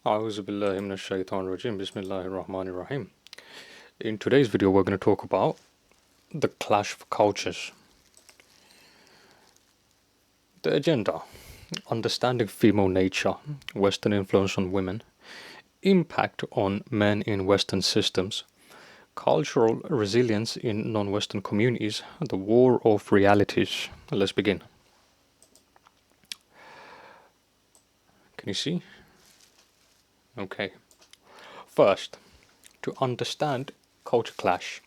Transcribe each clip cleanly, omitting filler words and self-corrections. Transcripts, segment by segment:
A'udhu billahi minash shaitanir rajim. Bismillahir rahmanir rahim. In today's video, we're going to talk about the clash of cultures. The agenda: understanding female nature, Western influence on women, impact on men in Western systems, cultural resilience in non-Western communities, the war of realities. Let's begin. Can you see? Okay. First, to understand culture clash,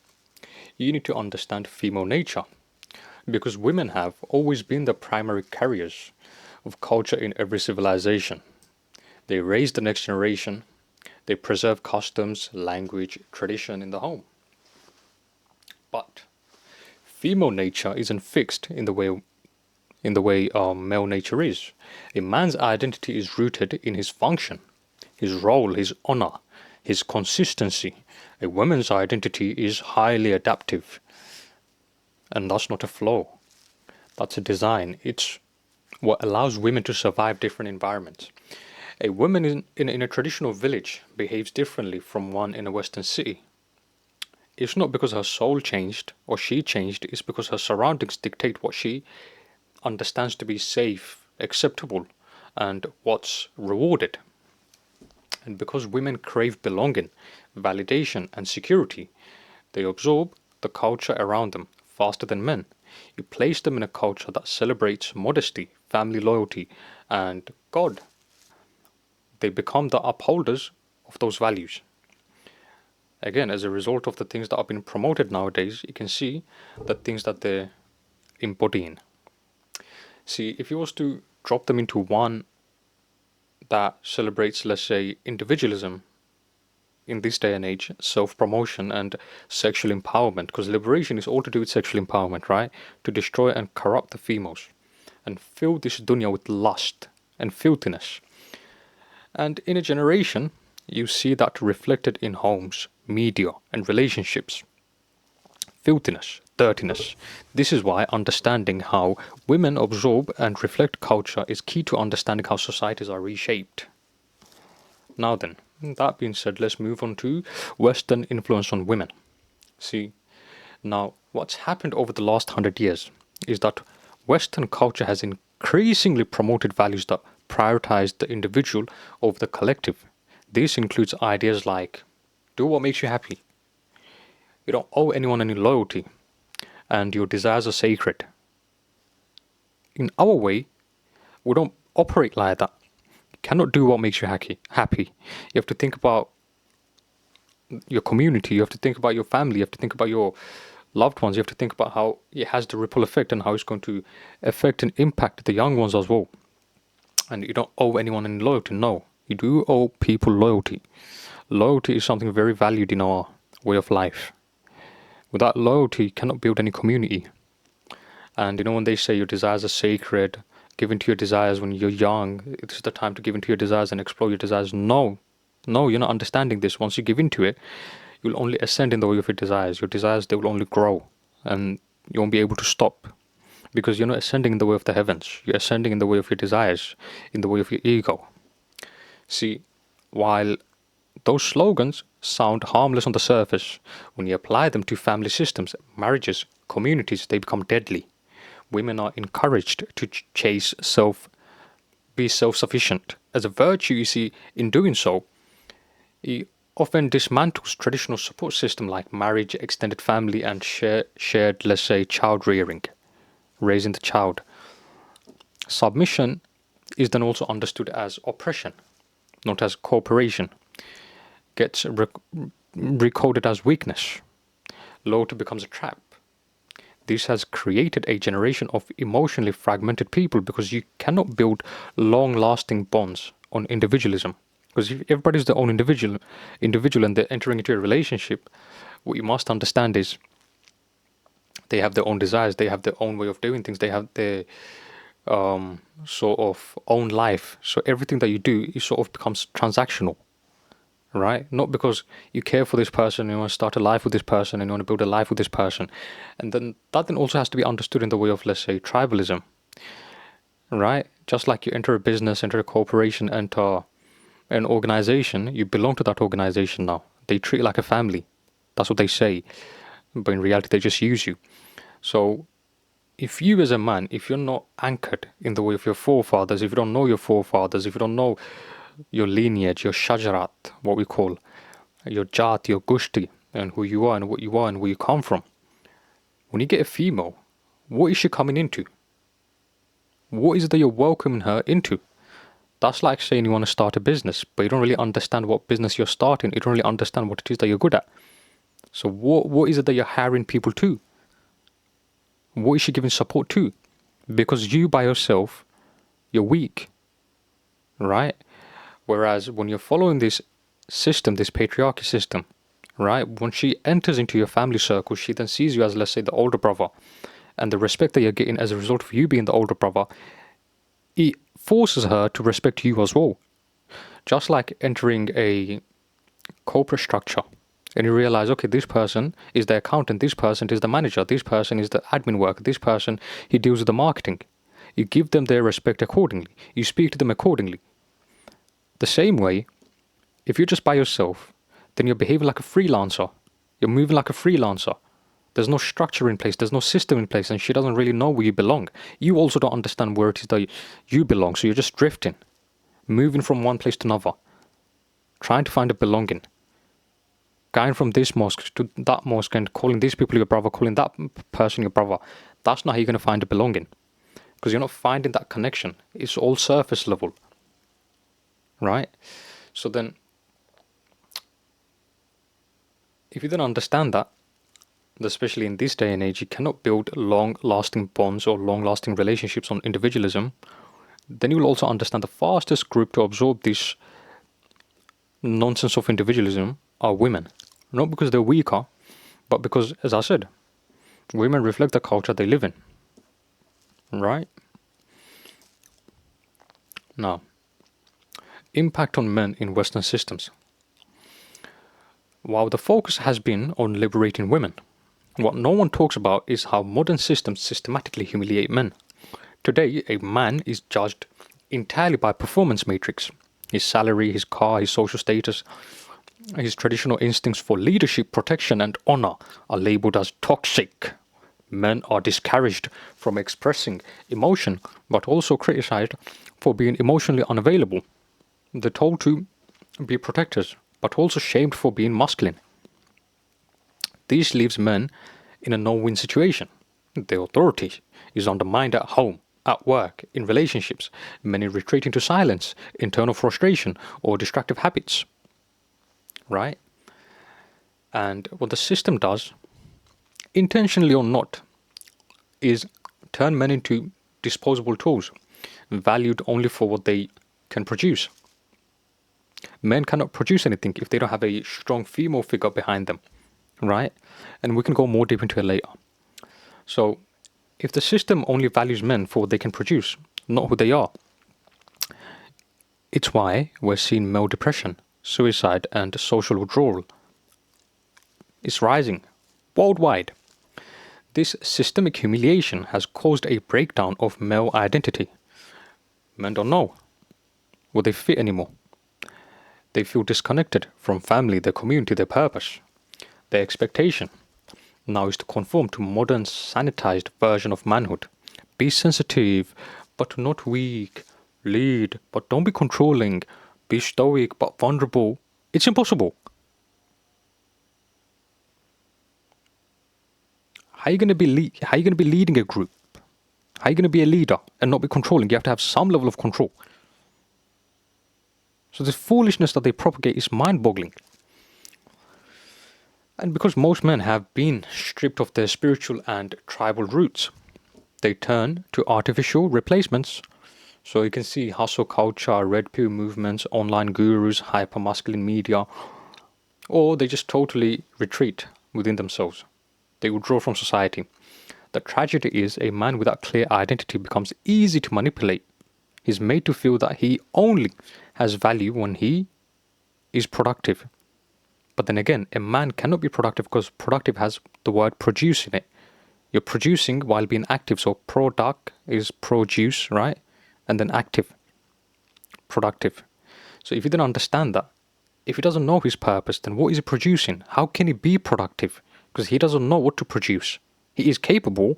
you need to understand female nature, because women have always been the primary carriers of culture in every civilization. They raise the next generation, they preserve customs, language, tradition in the home. But female nature isn't fixed in the way male nature is. A man's identity is rooted in his function, his role, his honor, his consistency. A woman's identity is highly adaptive, and that's not a flaw. That's a design. It's what allows women to survive different environments. A woman in a traditional village behaves differently from one in a Western city. It's not because her soul changed or she changed, it's because her surroundings dictate what she understands to be safe, acceptable, and what's rewarded. And because women crave belonging, validation, and security, they absorb the culture around them faster than men. You place them in a culture that celebrates modesty, family loyalty, and God. They become the upholders of those values. Again, as a result of the things that are being promoted nowadays, you can see the things that they're embodying. See, if you was to drop them into one that celebrates, let's say, individualism in this day and age, self-promotion and sexual empowerment, because liberation is all to do with sexual empowerment, right? To destroy and corrupt the females and fill this dunya with lust and filthiness. And in a generation, you see that reflected in homes, media, and relationships. Filthiness, dirtiness. This is why understanding how women absorb and reflect culture is key to understanding how societies are reshaped. Now then, that being said, let's move on to Western influence on women. See, now what's happened over the last 100 years is that Western culture has increasingly promoted values that prioritize the individual over the collective. This includes ideas like do what makes you happy, you don't owe anyone any loyalty, and your desires are sacred. In our way, we don't operate like that. You cannot do what makes you happy. You have to think about your community, you have to think about your family, you have to think about your loved ones, you have to think about how it has the ripple effect and how it's going to affect and impact the young ones as well. And you don't owe anyone any loyalty. No, you do owe people loyalty. Loyalty is something very valued in our way of life. Without loyalty, you cannot build any community. And when they say your desires are sacred, give into your desires when you're young, it's the time to give into your desires and explore your desires. No, you're not understanding this. Once you give into it, you'll only ascend in the way of your desires. Your desires, they will only grow, and you won't be able to stop. Because you're not ascending in the way of the heavens. You're ascending in the way of your desires, in the way of your ego. See, while those slogans sound harmless on the surface, when you apply them to family systems, marriages, communities, they become deadly. Women are encouraged to be self-sufficient. As a virtue, you see, in doing so, it often dismantles traditional support system like marriage, extended family, and shared, let's say, child rearing, raising the child. Submission is then also understood as oppression, not as cooperation. Gets recoded as weakness. Loyalty becomes a trap. This has created a generation of emotionally fragmented people because you cannot build long-lasting bonds on individualism. Because if everybody's their own individual and they're entering into a relationship, what you must understand is they have their own desires, they have their own way of doing things, they have their sort of own life. So everything that you do, it sort of becomes transactional. Right? Not because you care for this person, you want to start a life with this person, and you want to build a life with this person. And then that then also has to be understood in the way of, let's say, tribalism. Right? Just like you enter a business, enter a corporation, enter an organization, you belong to that organization now. They treat you like a family. That's what they say. But in reality, they just use you. So if you as a man, if you're not anchored in the way of your forefathers, if you don't know your forefathers, if you don't know your lineage, your shajarat, what we call your jat, your gushti, and who you are and what you are and where you come from, when you get a female, what is she coming into? What is it that you're welcoming her into? That's like saying you want to start a business, but you don't really understand what business you're starting. You don't really understand what it is that you're good at. So what is it that you're hiring people to? What is she giving support to? Because you by yourself, you're weak, right? Whereas when you're following this system, this patriarchy system, right? When she enters into your family circle, she then sees you as, let's say, the older brother. And the respect that you're getting as a result of you being the older brother, it forces her to respect you as well. Just like entering a corporate structure and you realize, okay, this person is the accountant, this person is the manager, this person is the admin worker, this person, he deals with the marketing. You give them their respect accordingly. You speak to them accordingly. The same way, if you're just by yourself, then you're behaving like a freelancer. You're moving like a freelancer. There's no structure in place. There's no system in place. And she doesn't really know where you belong. You also don't understand where it is that you belong. So you're just drifting, moving from one place to another, trying to find a belonging. Going from this mosque to that mosque and calling these people your brother, calling that person your brother. That's not how you're going to find a belonging. Because you're not finding that connection. It's all surface level. Right? So then, if you don't understand that, especially in this day and age, you cannot build long-lasting bonds or long-lasting relationships on individualism, then you will also understand the fastest group to absorb this nonsense of individualism are women. Not because they're weaker, but because, as I said, women reflect the culture they live in. Right? Now, impact on men in Western systems. While the focus has been on liberating women, what no one talks about is how modern systems systematically humiliate men. Today, a man is judged entirely by performance matrix. His salary, his car, his social status, his traditional instincts for leadership, protection and honor are labeled as toxic. Men are discouraged from expressing emotion, but also criticized for being emotionally unavailable. They're told to be protectors, but also shamed for being masculine. This leaves men in a no-win situation. The authority is undermined at home, at work, in relationships, many retreat into silence, internal frustration, or destructive habits. Right? And what the system does, intentionally or not, is turn men into disposable tools, valued only for what they can produce. Men cannot produce anything if they don't have a strong female figure behind them. Right? And we can go more deep into it later. So, if the system only values men for what they can produce, not who they are, it's why we're seeing male depression, suicide, and social withdrawal. It's rising worldwide. This systemic humiliation has caused a breakdown of male identity. Men don't know where they fit anymore. They feel disconnected from family, their community, their purpose. Their expectation now is to conform to modern sanitized version of manhood. Be sensitive, but not weak. Lead, but don't be controlling. Be stoic, but vulnerable. It's impossible. How are you going to be leading a group? How are you going to be a leader and not be controlling? You have to have some level of control. So this foolishness that they propagate is mind-boggling. And because most men have been stripped of their spiritual and tribal roots, they turn to artificial replacements. So you can see hustle culture, red pill movements, online gurus, hyper-masculine media, or they just totally retreat within themselves. They withdraw from society. The tragedy is a man without clear identity becomes easy to manipulate. He's made to feel that he only has value when he is productive. But then again, a man cannot be productive because productive has the word produce in it. You're producing while being active. So product is produce, right? And then active, productive. So if he didn't understand that, if he doesn't know his purpose, then what is he producing? How can he be productive? Because he doesn't know what to produce. He is capable,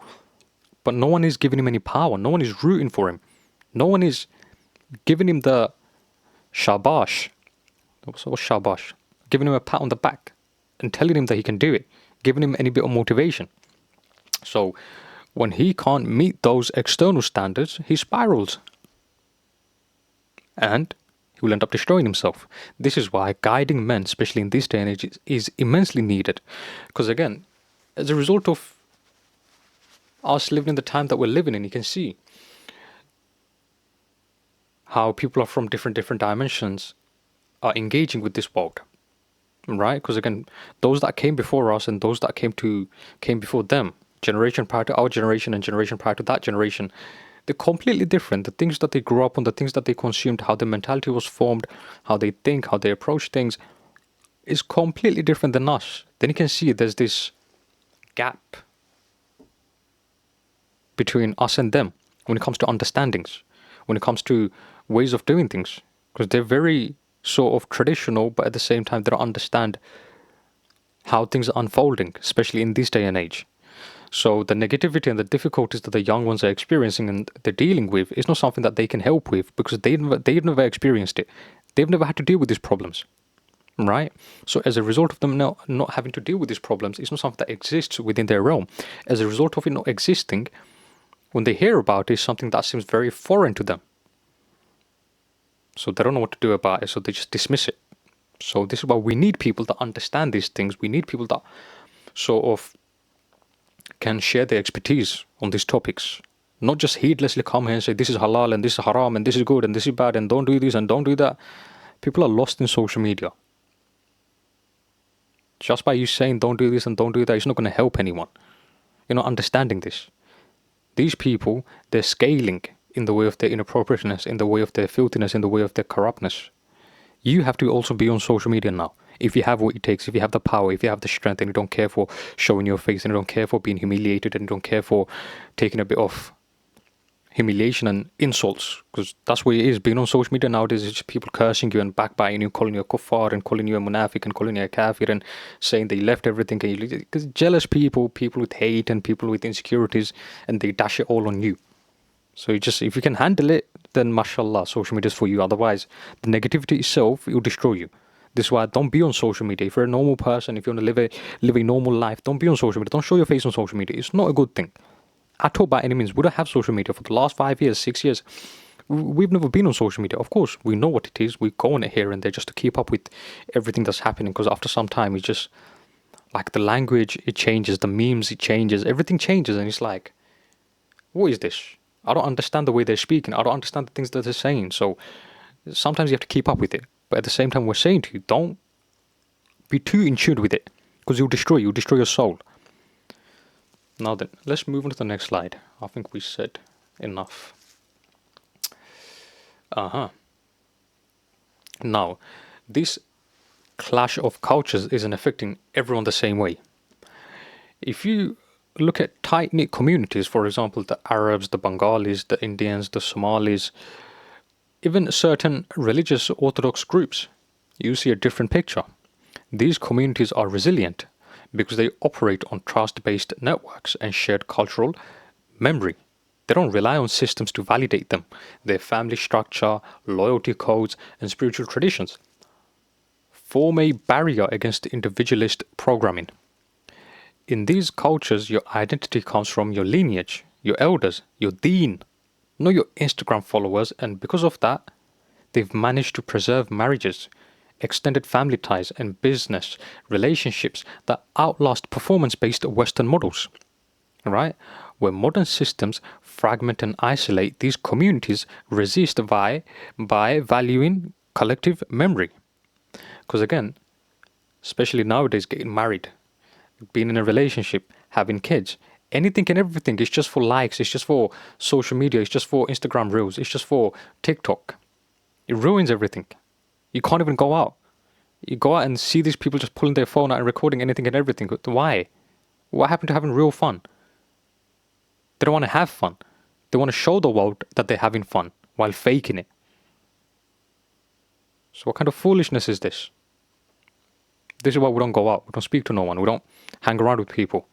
but no one is giving him any power. No one is rooting for him. No one is giving him the shabash. What's shabash? Giving him a pat on the back and telling him that he can do it. Giving him any bit of motivation. So when he can't meet those external standards, he spirals. And he will end up destroying himself. This is why guiding men, especially in this day and age, is immensely needed. Because again, as a result of us living in the time that we're living in, you can see how people are from different dimensions are engaging with this world. Right? Because again, those that came before us and those that came before them, generation prior to our generation and generation prior to that generation, they're completely different. The things that they grew up on, the things that they consumed, how their mentality was formed, how they think, how they approach things, is completely different than us. Then you can see there's this gap between us and them when it comes to understandings, when it comes to ways of doing things. Because they're very sort of traditional, but at the same time they don't understand how things are unfolding, especially in this day and age. So the negativity and the difficulties that the young ones are experiencing and they're dealing with is not something that they can help with because they've never experienced it. They've never had to deal with these problems, right? So as a result of them not having to deal with these problems, it's not something that exists within their realm. As a result of it not existing, when they hear about it, it's something that seems very foreign to them. So they don't know what to do about it, so they just dismiss it. So this is why we need people that understand these things. We need people that sort of can share their expertise on these topics. Not just heedlessly come here and say this is halal and this is haram and this is good and this is bad and don't do this and don't do that. People are lost in social media. Just by you saying don't do this and don't do that, it's not going to help anyone. You're not understanding this. These people, they're scaling in the way of their inappropriateness, in the way of their filthiness, in the way of their corruptness. You have to also be on social media now. If you have what it takes, if you have the power, if you have the strength and you don't care for showing your face and you don't care for being humiliated and you don't care for taking a bit of humiliation and insults, because that's what it is. Being on social media nowadays is just people cursing you and backbiting you, calling you a kuffar and calling you a munafiq and calling you a kafir and saying they left everything. Because jealous people with hate and people with insecurities, and they dash it all on you. So if you can handle it, then mashallah, social media is for you. Otherwise, the negativity itself, it will destroy you. This is why don't be on social media. If you're a normal person, if you want to live a normal life, don't be on social media. Don't show your face on social media. It's not a good thing at all by any means. We don't have social media for the last 5 years, 6 years. We've never been on social media. Of course, we know what it is. We go on it here and there just to keep up with everything that's happening. Because after some time, it's just like the language, it changes. The memes, it changes. Everything changes. And it's like, what is this? I don't understand the way they're speaking. I don't understand the things that they're saying. So sometimes you have to keep up with it. But at the same time, we're saying to you, don't be too in tune with it. Because you'll destroy your soul. Now then, let's move on to the next slide. I think we said enough. Now, this clash of cultures isn't affecting everyone the same way. If you look at tight-knit communities, for example, the Arabs, the Bengalis, the Indians, the Somalis, even certain religious orthodox groups, you see a different picture. These communities are resilient because they operate on trust-based networks and shared cultural memory. They don't rely on systems to validate them. Their family structure, loyalty codes, and spiritual traditions form a barrier against individualist programming. In these cultures, your identity comes from your lineage, your elders, your deen, not your Instagram followers, and because of that, they've managed to preserve marriages, extended family ties, and business relationships that outlast performance-based Western models. Right? Where modern systems fragment and isolate, these communities resist by valuing collective memory. Because again, especially nowadays, getting married, being in a relationship, having kids, anything and everything is just for likes, it's just for social media, it's just for Instagram Reels, it's just for TikTok. It ruins everything. You can't even go out. You go out and see these people just pulling their phone out and recording anything and everything. Why? What happened to having real fun? They don't want to have fun. They want to show the world that they're having fun while faking it. So what kind of foolishness is this? This is why we don't go out. We don't speak to no one. We don't hang around with people.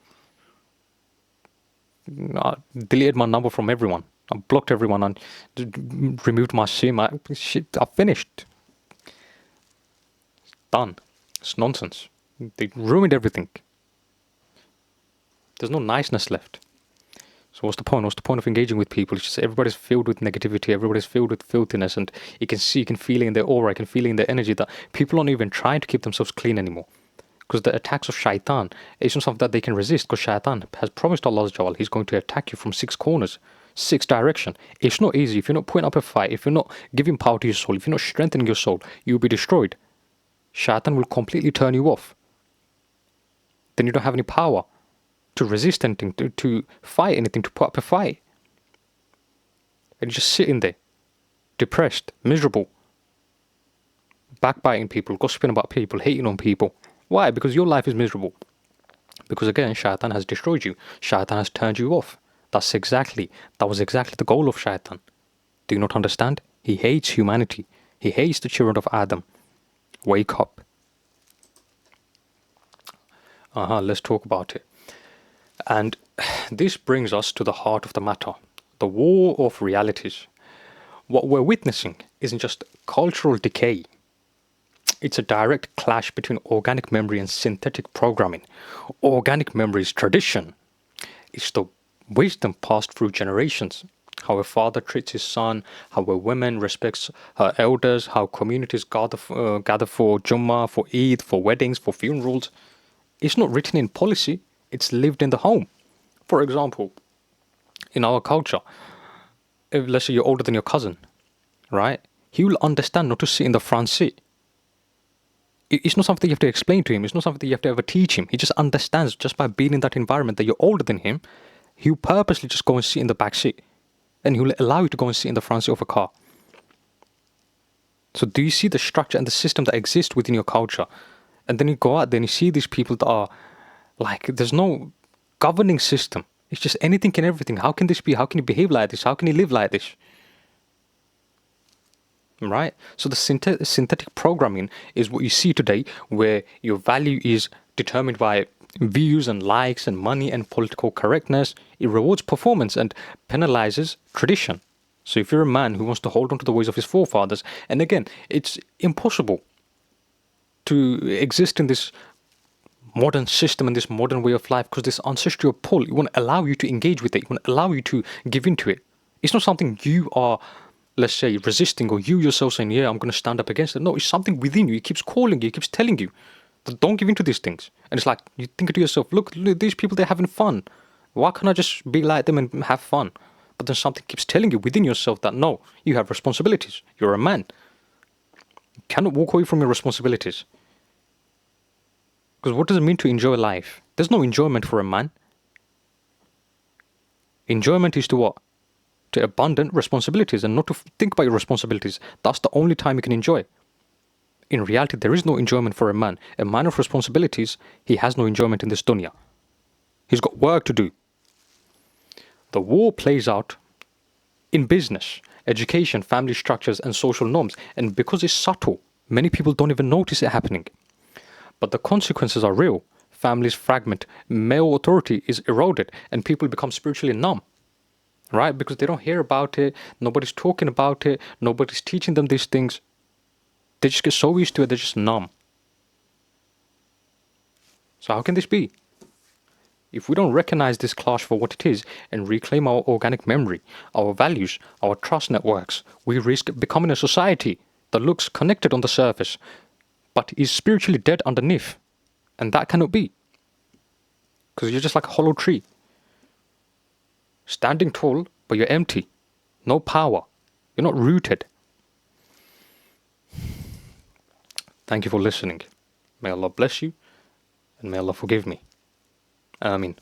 I deleted my number from everyone. I blocked everyone and removed my SIM. I finished. Done. It's nonsense. They ruined everything. There's no niceness left. So what's the point? What's the point of engaging with people? It's just everybody's filled with negativity. Everybody's filled with filthiness. And you can see, you can feel it in their aura. You can feel it in their energy that people aren't even trying to keep themselves clean anymore. Because the attacks of shaitan is not something that they can resist, because shaitan has promised Allah he's going to attack you from 6 corners, 6 directions. It's not easy. If you're not putting up a fight, if you're not giving power to your soul, if you're not strengthening your soul, you'll be destroyed. Shaitan will completely turn you off. Then you don't have any power to resist anything, to fight anything, to put up a fight. And you're just sitting there, depressed, miserable, backbiting people, gossiping about people, hating on people. Why? Because your life is miserable. Because again, shaitan has destroyed you. Shaitan has turned you off. That was exactly the goal of shaitan. Do you not understand? He hates humanity. He hates the children of Adam. Wake up. Let's talk about it. And this brings us to the heart of the matter. The war of realities. What we're witnessing isn't just cultural decay. It's a direct clash between organic memory and synthetic programming. Organic memory is tradition. It's the wisdom passed through generations. How a father treats his son, how a woman respects her elders, how communities gather for Jummah, for Eid, for weddings, for funerals. It's not written in policy, it's lived in the home. For example, in our culture, if let's say you're older than your cousin, right? He will understand not to sit in the front seat. It's not something you have to explain to him. It's not something you have to ever teach him. He just understands just by being in that environment that you're older than him. He'll purposely just go and sit in the back seat. And he'll allow you to go and sit in the front seat of a car. So do you see the structure and the system that exists within your culture? And then you go out there and you see these people that are like, there's no governing system. It's just anything and everything. How can this be? How can you behave like this? How can you live like this? Right? So the synthetic programming is what you see today, where your value is determined by views and likes and money and political correctness. It rewards performance and penalizes tradition. So if you're a man who wants to hold on to the ways of his forefathers, and again, it's impossible to exist in this modern system and this modern way of life, because this ancestral pull, it won't allow you to engage with it. It won't allow you to give into it. It's not something you are, let's say, resisting, or you yourself saying, yeah, I'm going to stand up against it. No, it's something within you. It keeps calling you. It keeps telling you that don't give into these things. And it's like, you think to yourself, look, these people, they're having fun. Why can't I just be like them and have fun? But then something keeps telling you within yourself that, no, you have responsibilities. You're a man. You cannot walk away from your responsibilities. Because what does it mean to enjoy life? There's no enjoyment for a man. Enjoyment is to what? To abandon responsibilities and not to think about your responsibilities. That's the only time you can enjoy. In reality, there is no enjoyment for a man. A man of responsibilities, he has no enjoyment in this dunya. He's got work to do. The war plays out in business, education, family structures, and social norms. And because it's subtle, many people don't even notice it happening. But the consequences are real. Families fragment, male authority is eroded, and people become spiritually numb. Right? Because they don't hear about it, nobody's talking about it, nobody's teaching them these things. They just get so used to it, they're just numb. So how can this be? If we don't recognize this clash for what it is and reclaim our organic memory, our values, our trust networks, we risk becoming a society that looks connected on the surface, but is spiritually dead underneath. And that cannot be. Because you're just like a hollow tree. Standing tall, but you're empty. No power. You're not rooted. Thank you for listening. May Allah bless you, and may Allah forgive me. Ameen.